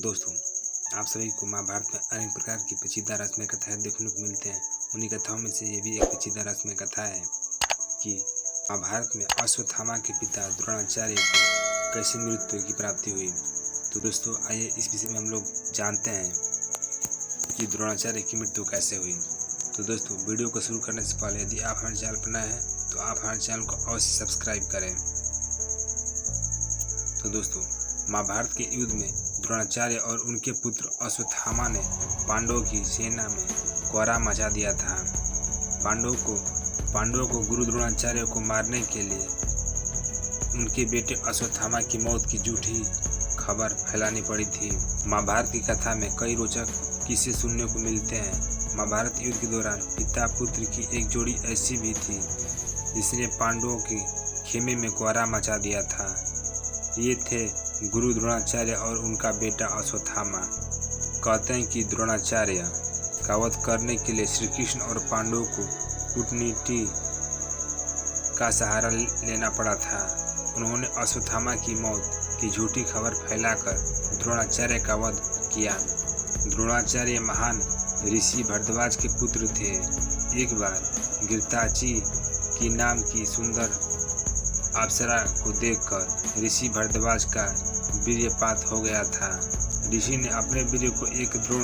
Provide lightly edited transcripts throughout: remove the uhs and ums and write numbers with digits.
दोस्तों, आप सभी को महाभारत में अनेक प्रकार की पेचीदा रस्में कथाएं देखने को मिलते हैं। उन्हीं कथाओं में से ये भी एक पेचीदा रस्में कथा है कि महाभारत में अश्वत्थामा के पिता द्रोणाचार्य को कैसे मृत्यु की प्राप्ति हुई। तो दोस्तों, आइए इस विषय में हम लोग जानते हैं कि द्रोणाचार्य की मृत्यु कैसे हुई। तो दोस्तों, वीडियो को शुरू करने से पहले यदि आप हमारे चैनल पर नए हैं तो आप हमारे चैनल को अवश्य सब्सक्राइब करें। तो दोस्तों, महाभारत के युद्ध में द्रोणाचार्य और उनके पुत्र अश्वत्थामा ने पांडवों की सेना में कोहराम मचा दिया था। पांडवों को गुरु द्रोणाचार्य को मारने के लिए उनके बेटे अश्वत्थामा की मौत की झूठी खबर फैलानी पड़ी थी। महाभारत की कथा में कई रोचक किस्से सुनने को मिलते हैं। महाभारत युद्ध के दौरान पिता पुत्र की एक जोड़ी ऐसी भी थी जिसने पांडवों के खेमे में कोहराम मचा दिया था। ये थे गुरु द्रोणाचार्य और उनका बेटा अश्वत्थामा। कहते हैं कि द्रोणाचार्य का वध करने के लिए श्री कृष्ण और पांडवों को कूटनीति का सहारा लेना पड़ा था। उन्होंने अश्वत्थामा की मौत की झूठी खबर फैलाकर द्रोणाचार्य का वध किया। द्रोणाचार्य महान ऋषि भरद्वाज के पुत्र थे। एक बार घृताची की नाम की सुंदर अप्सरा को देखकर ऋषि भरद्वाज का वीर्यपात हो गया था। ऋषि ने अपने वीर्य को एक द्रोण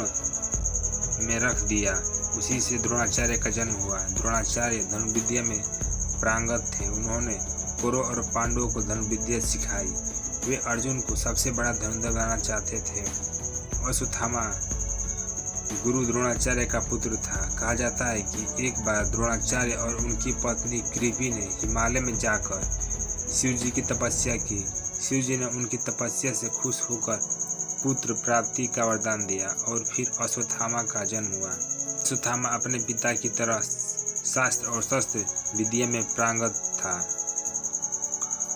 में रख दिया। उसी से द्रोणाचार्य का जन्म हुआ। द्रोणाचार्य धनुर्विद्या में पारंगत थे। उन्होंने कौरव और पांडवों को धनुर्विद्या सिखाई। वे अर्जुन को सबसे बड़ा धनुर्धर बनाना चाहते थे। अश्वत्थामा गुरु द्रोणाचार्य का पुत्र था। कहा जाता है कि एक बार द्रोणाचार्य और उनकी पत्नी कृपि ने हिमालय में जाकर शिव जी की तपस्या की। शिव जी ने उनकी तपस्या से खुश होकर पुत्र प्राप्ति का वरदान दिया और फिर अश्वत्थामा का जन्म हुआ। अश्वत्थामा अपने पिता की तरह शास्त्र और शस्त्र विद्या में पारंगत था।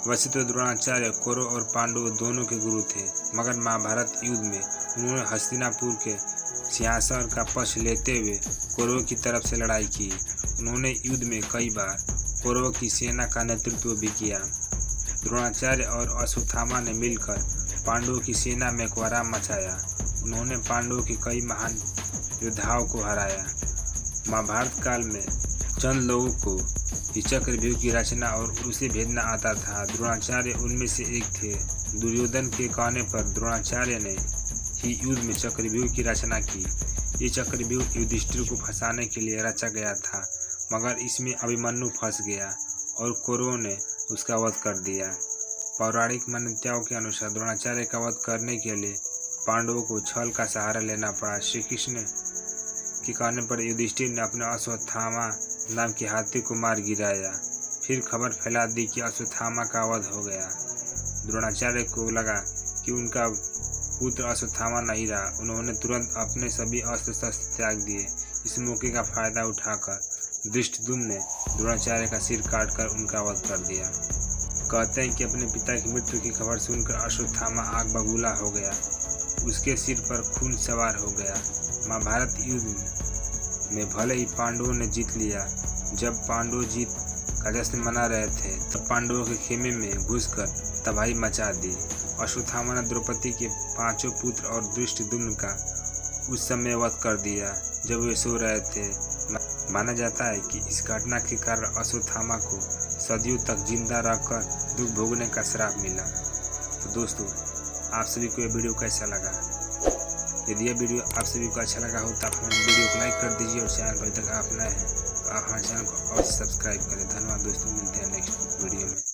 वैसे तो द्रोणाचार्य कौरव और पांडव दोनों के गुरु थे, मगर महाभारत युद्ध में उन्होंने हस्तिनापुर के सिंहासन का पक्ष लेते हुए कौरवों की तरफ से लड़ाई की। उन्होंने युद्ध में कई बार कौरवों की सेना का नेतृत्व भी किया। द्रोणाचार्य और अश्वत्थामा ने मिलकर पांडवों की सेना में कोहराम मचाया। उन्होंने पांडवों के कई महान योद्धाओं को हराया। महाभारत काल में चंद लोगों को ही चक्रव्यूह की रचना और उसे भेदना आता था। द्रोणाचार्य उनमें से एक थे। दुर्योधन के कहने पर द्रोणाचार्य ने ही युद्ध में चक्रव्यूह की रचना की। ये चक्रव्यूह युधिष्ठिर को फंसाने के लिए रचा गया था, मगर इसमें अभिमन्यु फंस गया और कौरवों ने उसका वध कर दिया। पौराणिक मान्यताओं के अनुसार द्रोणाचार्य का वध करने के लिए पांडवों को छल का सहारा लेना पड़ा। श्री कृष्ण के कहने पर युधिष्ठिर ने अपने अश्वत्थामा नाम के हाथी को मार गिराया। फिर खबर फैला दी कि अश्वत्थामा का वध हो गया। द्रोणाचार्य को लगा कि उनका पुत्र अश्वत्थामा नहीं रहा। उन्होंने तुरंत अपने सभी अस्त्र शस्त्र त्याग दिए। इस मौके का फायदा उठाकर धृष्टद्युम्न ने द्रोणाचार्य का सिर काटकर उनका वध कर दिया। कहते हैं कि अपने पिता की मृत्यु की खबर सुनकर अश्वत्थामा आग बबूला हो गया। उसके सिर पर खून सवार हो गया। महाभारत युद्ध में भले ही पांडवों ने जीत लिया। जब पांडव जीत का जश्न मना रहे थे तब पांडवों के खेमे में घुसकर तबाही मचा दी। अश्वत्थामा ने द्रौपदी के 5 पुत्र और धृष्टद्युम्न का उस समय वध कर दिया जब वे सो रहे थे। माना जाता है कि इस घटना के कारण अश्वत्थामा को सदियों तक जिंदा रहकर दुख भोगने का श्राप मिला। तो दोस्तों, आप सभी को यह वीडियो कैसा लगा? यदि यह वीडियो आप सभी को अच्छा लगा हो तो आप हमारे वीडियो को लाइक कर दीजिए और चैनल पर तक आप नए हैं तो आप हमारे चैनल को अवश्य सब्सक्राइब करें। धन्यवाद दोस्तों, मिलते हैं नेक्स्ट वीडियो में।